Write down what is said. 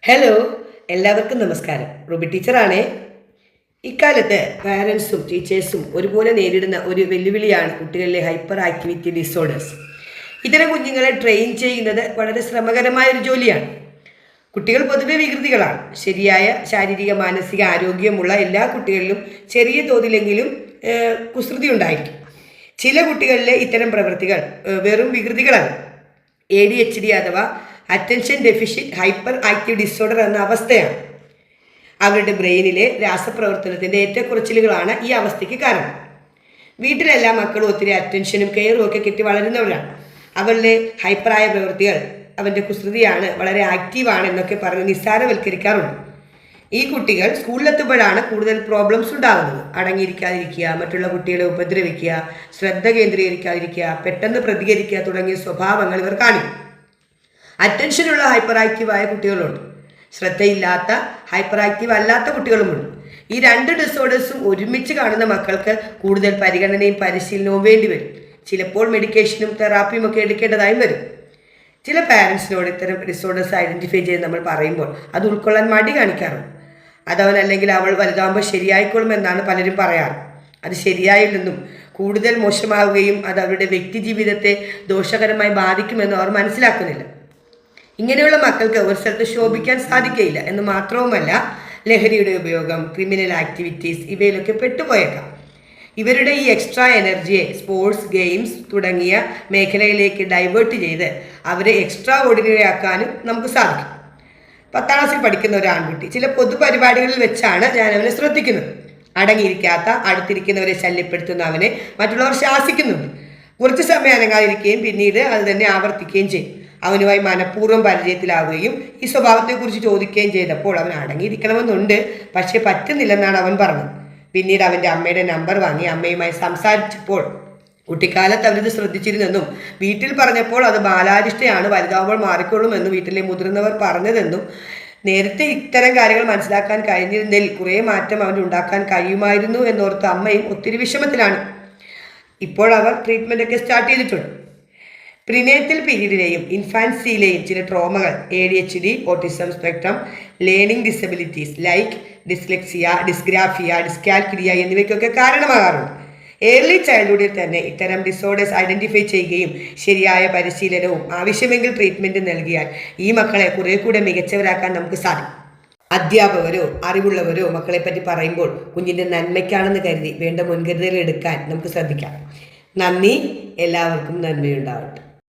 Hello, എല്ലാവർക്കും നമസ്കാരം. Ruby ടീച്ചറാണേ. ഇക്കാലത്ത് പാരൻസും ടീച്ചേഴ്സും ഒരുപോലെ നേരിടുന്ന ഒരു വെല്ലുവിളിയാണ് കുട്ടികളിലെ ഹൈപ്പർ ആക്ടിവിറ്റി ഡിസോർഡേഴ്സ്. ഇത്തരം കുഞ്ഞുങ്ങളെ ട്രെയിൻ ചെയ്യുന്നത് വളരെ ശ്രമകരമായ ഒരു ജോലിയാണ്. കുട്ടികൾ പൊതുവെ വികൃതികളാണ്. ശരിയായ ശാരീരിക മാനസിക ആരോഗ്യമുള്ള എല്ലാ കുട്ടികളിലും ചെറിയ തോതിലെങ്കിലും കുസൃതി ഉണ്ടായിരിക്കും. ചില കുട്ടികളിലെ ഇത്തരം പ്രവൃത്തികൾ വെറും വികൃതികളാണ്. ADHD അഥവാ അറ്റൻഷൻ ഡെഫിഷ്യറ്റ് ഹൈപ്പർ ആക്റ്റീവ് ഡിസോർഡർ എന്ന അവസ്ഥയാണ്. അവരുടെ ബ്രെയിനിലെ രാസപ്രവർത്തനത്തിൻ്റെ ഏറ്റക്കുറച്ചിലുകളാണ് ഈ അവസ്ഥയ്ക്ക് കാരണം. വീട്ടിലെല്ലാ മക്കളും ഒത്തിരി അറ്റൻഷനും കെയറും ഒക്കെ കിട്ടി വളരുന്നവരാണ്. അവരുടെ ഹൈപ്പറായ പ്രവൃത്തികൾ അവൻ്റെ കുസൃതിയാണ്, വളരെ ആക്റ്റീവാണ് എന്നൊക്കെ പറഞ്ഞ് നിസ്സാരവൽക്കരിക്കാറുണ്ട്. ഈ കുട്ടികൾ സ്കൂളിലെത്തുമ്പോഴാണ് കൂടുതൽ പ്രോബ്ലംസ് ഉണ്ടാകുന്നത്. അടങ്ങിയിരിക്കാതിരിക്കുക, മറ്റുള്ള കുട്ടികളെ ഉപദ്രവിക്കുക, ശ്രദ്ധ കേന്ദ്രീകരിക്കാതിരിക്കുക, പെട്ടെന്ന് പ്രതികരിക്കുക തുടങ്ങിയ സ്വഭാവങ്ങൾ ഇവർ കാണിക്കും. അറ്റൻഷനുള്ള ഹൈപ്പർ ആക്റ്റീവായ കുട്ടികളുണ്ട്, ശ്രദ്ധയില്ലാത്ത ഹൈപ്പർ ആക്റ്റീവ് അല്ലാത്ത കുട്ടികളുമുണ്ട്. ഈ രണ്ട് ഡിസോർഡേഴ്സും ഒരുമിച്ച് കാണുന്ന മക്കൾക്ക് കൂടുതൽ പരിഗണനയും പരിശീലനവും വേണ്ടിവരും. ചിലപ്പോൾ മെഡിക്കേഷനും തെറാപ്പിയും ഒക്കെ എടുക്കേണ്ടതായും വരും. ചില പാരൻസിനോട് ഇത്തരം ഡിസോർഡേഴ്സ് ഐഡൻറ്റിഫൈ ചെയ്ത് നമ്മൾ പറയുമ്പോൾ അത് ഉൾക്കൊള്ളാൻ മടി കാണിക്കാറുണ്ട്. അതവൻ അല്ലെങ്കിൽ അവൾ വലുതാകുമ്പോൾ ശരിയായിക്കൊള്ളുമെന്നാണ് പലരും പറയാറ്. അത് ശരിയായില്ലെന്നും കൂടുതൽ മോശമാവുകയും അത് അവരുടെ വ്യക്തി ജീവിതത്തെ ദോഷകരമായി ബാധിക്കുമെന്നും അവർ മനസ്സിലാക്കുന്നില്ല. ഇങ്ങനെയുള്ള മക്കൾക്ക് ഒരു സ്ഥലത്ത് ശോഭിക്കാൻ സാധിക്കുകയില്ല എന്ന് മാത്രവുമല്ല, ലഹരിയുടെ ഉപയോഗം, ക്രിമിനൽ ആക്ടിവിറ്റീസ് ഇവയിലൊക്കെ പെട്ടുപോയേക്കാം. ഇവരുടെ ഈ എക്സ്ട്രാ എനർജിയെ സ്പോർട്സ്, ഗെയിംസ് തുടങ്ങിയ മേഖലയിലേക്ക് ഡൈവേർട്ട് ചെയ്ത് അവരെ എക്സ്ട്രാ ഓർഡിനറി ആക്കാനും നമുക്ക് സാധിക്കും. 10ാം ക്ലാസ്സിൽ പഠിക്കുന്ന ഒരു ആൺകുട്ടി ചില പൊതുപരിപാടികളിൽ വെച്ചാണ് ഞാൻ അവനെ ശ്രദ്ധിക്കുന്നത്. അടങ്ങിയിരിക്കാത്ത, അടുത്തിരിക്കുന്നവരെ ശല്യപ്പെടുത്തുന്ന അവനെ മറ്റുള്ളവർ ശാസിക്കുന്നുണ്ട്. കുറച്ച് സമയം അനങ്ങാതിരിക്കുകയും പിന്നീട് അത് തന്നെ ആവർത്തിക്കുകയും ചെയ്യും. അവനുമായി മനഃപൂർവ്വം പരിചയത്തിലാവുകയും ഈ സ്വഭാവത്തെക്കുറിച്ച് ചോദിക്കുകയും ചെയ്തപ്പോൾ അവൻ അടങ്ങിയിരിക്കണമെന്നുണ്ട്, പക്ഷെ പറ്റുന്നില്ലെന്നാണ് അവൻ പറഞ്ഞത്. പിന്നീട് അവൻ്റെ അമ്മയുടെ നമ്പർ വാങ്ങി അമ്മയുമായി സംസാരിച്ചപ്പോൾ കുട്ടിക്കാലത്ത് അവരിത് ശ്രദ്ധിച്ചിരുന്നെന്നും വീട്ടിൽ പറഞ്ഞപ്പോൾ അത് ബാലാരിഷ്ടയാണ്, വലുതാവുമ്പോൾ മാറിക്കൊള്ളുമെന്നും വീട്ടിലെ മുതിർന്നവർ പറഞ്ഞതെന്നും നേരത്തെ ഇത്തരം കാര്യങ്ങൾ മനസ്സിലാക്കാൻ കഴിഞ്ഞിരുന്നതിൽ കുറേ മാറ്റം അവന് ഉണ്ടാക്കാൻ കഴിയുമായിരുന്നു എന്നോർത്ത് അമ്മയും ഒത്തിരി വിഷമത്തിലാണ്. ഇപ്പോൾ അവർ ട്രീറ്റ്മെൻ്റ് ഒക്കെ സ്റ്റാർട്ട് ചെയ്തിട്ടുണ്ട്. പ്രിനേറ്റൽ പീരീഡിലെയും ഇൻഫാൻസിയിലെയും ചില ട്രോമകൾ ADHD, autism spectrum, learning disabilities like dyslexia, dysgraphia, dyscalculia എന്നിവയ്ക്കൊക്കെ കാരണമാകാറുണ്ട്. ഏർലി ചൈൽഡ്ഹുഡിൽ തന്നെ ഇത്തരം ഡിസോർഡേഴ്സ് ഐഡൻറ്റിഫൈ ചെയ്യുകയും ശരിയായ പരിശീലനവും ആവശ്യമെങ്കിൽ ട്രീറ്റ്മെൻറ്റ് നൽകിയാൽ ഈ മക്കളെ കുറേ കൂടെ മികച്ചവരാക്കാൻ നമുക്ക് സാധിക്കും. അധ്യാപകരോ അറിവുള്ളവരോ മക്കളെപ്പറ്റി പറയുമ്പോൾ കുഞ്ഞിൻ്റെ നന്മയ്ക്കാണെന്ന് കരുതി വേണ്ട മുൻകരുതൽ എടുക്കാൻ നമുക്ക് ശ്രദ്ധിക്കാം. നന്ദി. എല്ലാവർക്കും നന്മയുണ്ടാവട്ടെ.